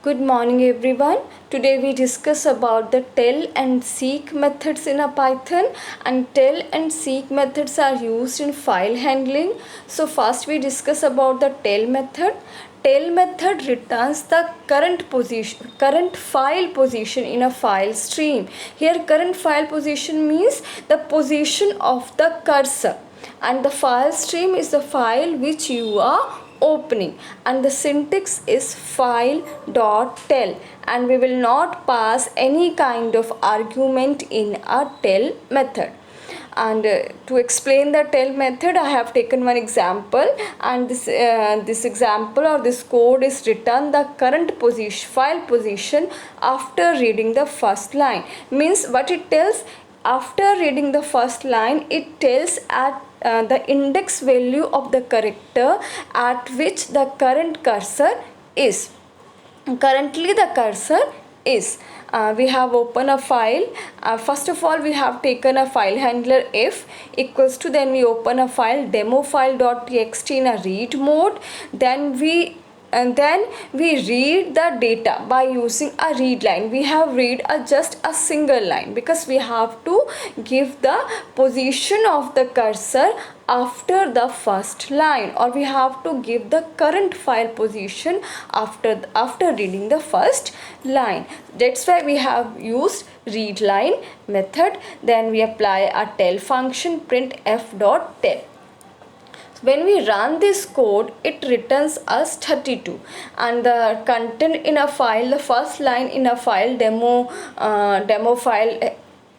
Good morning everyone. Today we discuss about the tell and seek methods in a Python, and tell and seek methods are used in file handling. So first we discuss about the tell method. Tell method returns the current file position in a file stream. Here current file position means the position of the cursor, and the file stream is the file which you are opening, and the syntax is file.tell, and we will not pass any kind of argument in a tell method. And to explain the tell method, I have taken one example, and this example or this code is return the current position file position after reading the first line. Means what it tells, after reading the first line, it tells at the index value of the character at which the current cursor is. Currently the cursor is. We have opened a file. First of all, we have taken a file handler if equals to, then we open a file demo file.txt in a read mode. Then we read the data by using a read line. We have read just a single line because we have to give the position of the cursor after the first line, or we have to give the current file position after reading the first line. That's why we have used read line method. Then we apply a tell function, printf.tell. When we run this code, it returns us 32, and the content in a file, the first line in a file demo file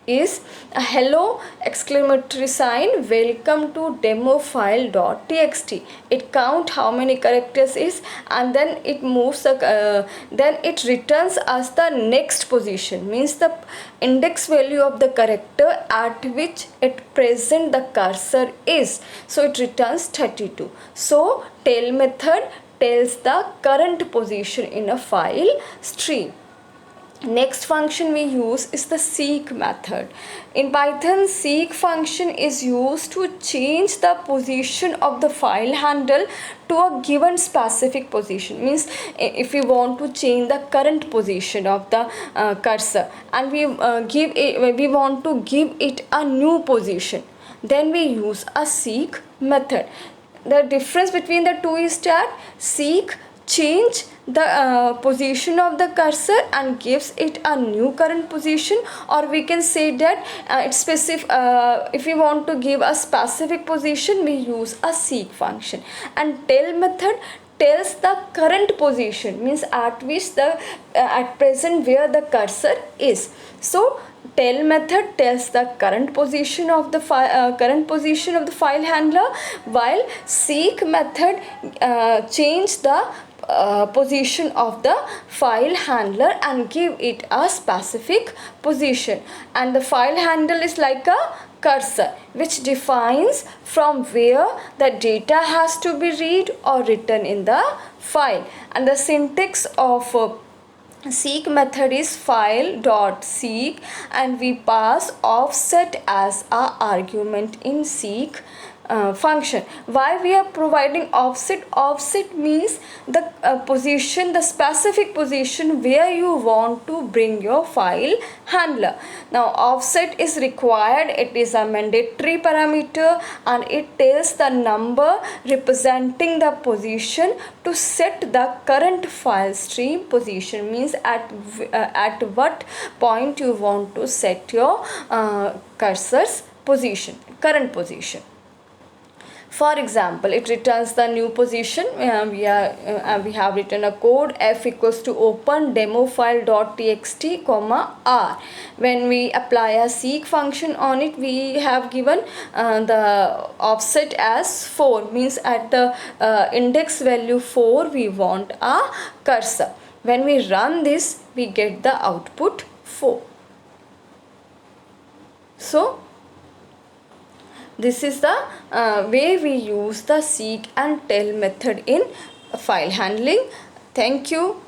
is a hello exclamatory sign, welcome to demo file.txt. It count how many characters is, and then it moves then it returns us the next position, means the index value of the character at which at present the cursor is. So it returns 32. So tell method tells the current position in a file stream. Next function we use is the seek method. In Python, seek function is used to change the position of the file handle to a given specific position. Means if we want to change the current position of the cursor, and we want to give it a new position, then we use a seek method. The difference between the two is that seek change the position of the cursor and gives it a new current position, or we can say that it's specific. If we want to give a specific position, we use a seek function. And tell method tells the current position, means at which the at present where the cursor is. So tell method tells the current position of the file handler, while seek method change the position of the file handler and give it a specific position. And the file handle is like a cursor which defines from where the data has to be read or written in the file. And the syntax of seek method is file.seek, and we pass offset as a argument in seek function. Why we are providing offset? Offset means the position, the specific position where you want to bring your file handler. Now offset is required. It is a mandatory parameter, and it tells the number representing the position to set the current file stream position. Means at what point you want to set your cursor's position, current position. For example, it returns the new position. We have written a code f equals to open demo file.txt comma r. When we apply a seek function on it, we have given the offset as 4, means at the index value 4 we want a cursor. When we run this, we get the output 4. So this is the way we use the seek and tell method in file handling. Thank you.